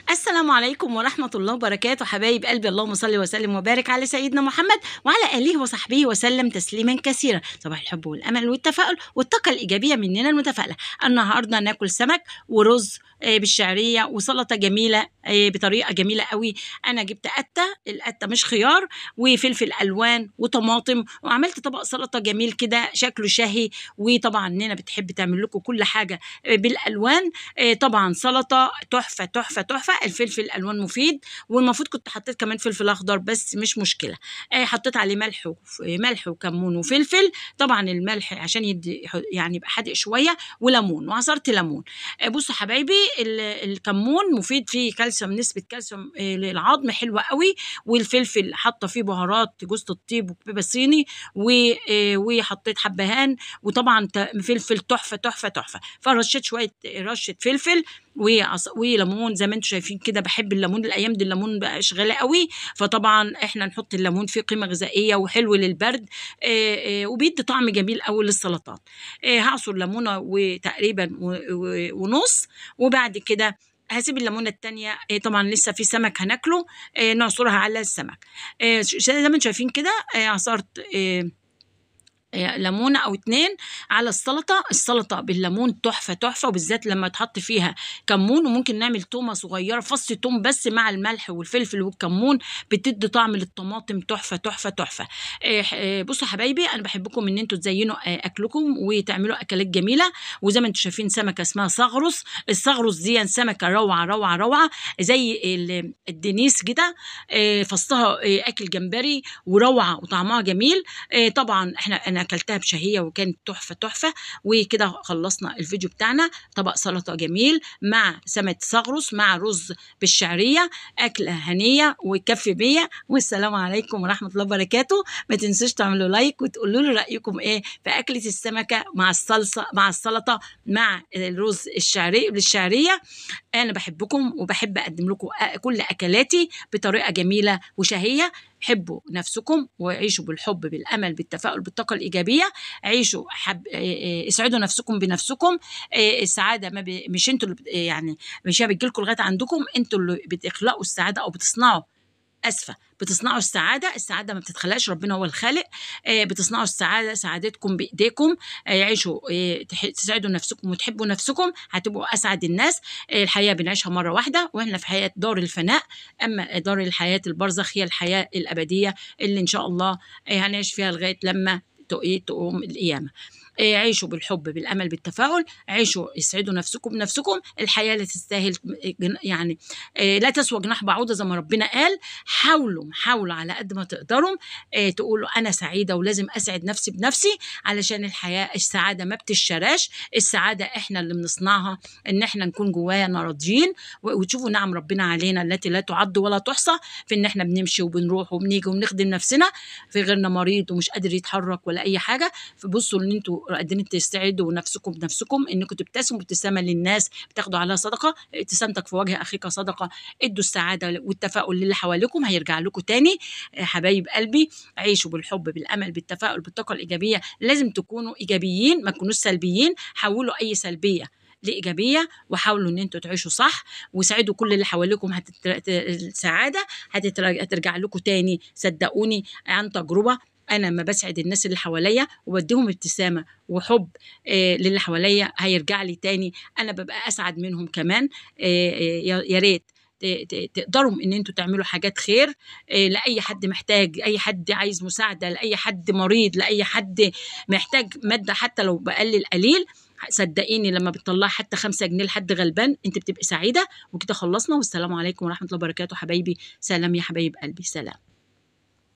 السلام عليكم ورحمة الله وبركاته حبايب قلبي، اللهم صل وسلم وبارك على سيدنا محمد وعلى آله وصحبه وسلم تسليما كثيرا. صباح الحب والأمل والتفاؤل والطاقة الإيجابية مننا المتفائلة. النهاردة ناكل سمك ورز بالشعرية وسلطة جميلة بطريقة جميلة قوي. أنا جبت القتة مش خيار وفلفل ألوان وطماطم، وعملت طبق سلطة جميل كده شكله شهي. وطبعا نينا بتحب تعمل لكم كل حاجة بالألوان. طبعا سلطة تحفة تحفة تحفة. الفلفل الألوان مفيد، والمفروض كنت حطيت كمان فلفل أخضر بس مش مشكلة. حطيت عليه ملح وكمون وفلفل. طبعا الملح عشان يدي يعني يبقى حادق شوية، وليمون، وعصرت ليمون. بصوا حبايبي، الكمون مفيد، فيه كالسيوم، نسبة كالسيوم للعظم حلوة قوي. والفلفل حاطة فيه بهارات جوز الطيب وبيبة صيني وحطيت حبهان، وطبعا فلفل تحفة تحفة تحفة. فرشيت شوية رشة فلفل وليمون زي ما انتم شايفين كده. بحب الليمون الايام دي، الليمون بقاش غالي قوي، فطبعا احنا نحط الليمون فيه قيمه غذائيه وحلو للبرد. وبيدي طعم جميل قوي للسلطات. هعصر ليمونه وتقريبا ونص، وبعد كده هسيب الليمونه التانية. طبعا لسه في سمك هناكله، نعصرها على السمك. زي ما انتم شايفين كده. عصرت ليمونه او 2 على السلطه بالليمون تحفه تحفه، وبالذات لما تحط فيها كمون. وممكن نعمل تومه صغيره، فص توم بس مع الملح والفلفل والكمون، بتدي طعم للطماطم تحفه تحفه تحفه. بصوا حبايبي، انا بحبكم ان انتوا تزينوا اكلكم وتعملوا اكلات جميله. وزي ما انتم شايفين سمكه اسمها صغرس. الصغرس دي سمكه روعه روعه روعه، زي الدنيس كده. فصها اكل جمبري وروعه وطعمها جميل. طبعا انا اكلتها بشهيه وكانت تحفه تحفه. وكده خلصنا الفيديو بتاعنا. طبق سلطه جميل مع سمك صغرس مع رز بالشعريه، اكله هنيه ويكفي بيا. والسلام عليكم ورحمه الله وبركاته. ما تنسوش تعملوا لايك وتقولوا لي رايكم ايه في اكله السمكه مع الصلصه مع السلطه مع الرز بالشعريه. انا بحبكم وبحب اقدم لكم كل اكلاتي بطريقه جميله وشهيه. حبوا نفسكم وعيشوا بالحب بالامل بالتفاؤل بالطاقه الايجابيه. عيشوا اسعدوا نفسكم بنفسكم. السعاده ما مش انتوا اللي يعني مش هي بتجيلكم لغايه عندكم، انتوا اللي بتخلقوا السعاده او بتصنعوا. بتصنعوا السعاده ما بتتخلقش، ربنا هو الخالق. بتصنعوا السعاده، سعادتكم بايديكم. عيشوا، تسعدوا نفسكم وتحبوا نفسكم، هتبقوا اسعد الناس. الحياه بنعيشها مره واحده، واحنا في حياه دار الفناء. اما دار الحياه البرزخ هي الحياه الابديه اللي ان شاء الله هنعيش فيها لغايه لما تقوم القيامه. عيشوا بالحب بالامل بالتفاؤل. عيشوا اسعدوا نفسكم بنفسكم. الحياه لا تستاهل يعني لا تسوى جناح بعوضه زي ما ربنا قال. حاولوا على قد ما تقدروا تقولوا انا سعيده ولازم اسعد نفسي بنفسي، علشان السعاده ما بتشراش. السعاده احنا اللي بنصنعها، ان احنا نكون جوانا راضيين وتشوفوا نعم ربنا علينا التي لا تعد ولا تحصى، في ان احنا بنمشي وبنروح وبنيجي وبنخدم نفسنا، في غيرنا مريض ومش قادر يتحرك ولا اي حاجه. فبصوا ان انتوا قادرين تستعدوا نفسكم بنفسكم، انكم تبتسموا ابتسامه للناس بتاخدوا عليها صدقه. ابتسامتك في وجه اخيك صدقه. ادوا السعاده والتفاؤل للي حواليكم، هيرجع لكم تاني. حبايب قلبي، عيشوا بالحب بالامل بالتفاؤل بالطاقه الايجابيه. لازم تكونوا ايجابيين، ما تكونوش سلبيين. حولوا اي سلبيه لايجابيه، وحاولوا ان انتوا تعيشوا صح وساعدوا كل اللي حواليكم. السعاده هترجع لكم تاني، صدقوني عن تجربه. انا لما بسعد الناس اللي حواليا وبديهم ابتسامه وحب للي حواليا، هيرجع لي تاني. انا ببقى اسعد منهم كمان. يا ريت تقدروا ان انتوا تعملوا حاجات خير لاي حد محتاج، اي حد عايز مساعده، لاي حد مريض، لاي حد محتاج ماده حتى لو بقلل قليل. صدقيني لما بتطلعي حتى 5 جنيه لحد غلبان انت بتبقي سعيده. وكده خلصنا، والسلام عليكم ورحمه الله وبركاته حبايبي. سلام يا حبايب قلبي، سلام.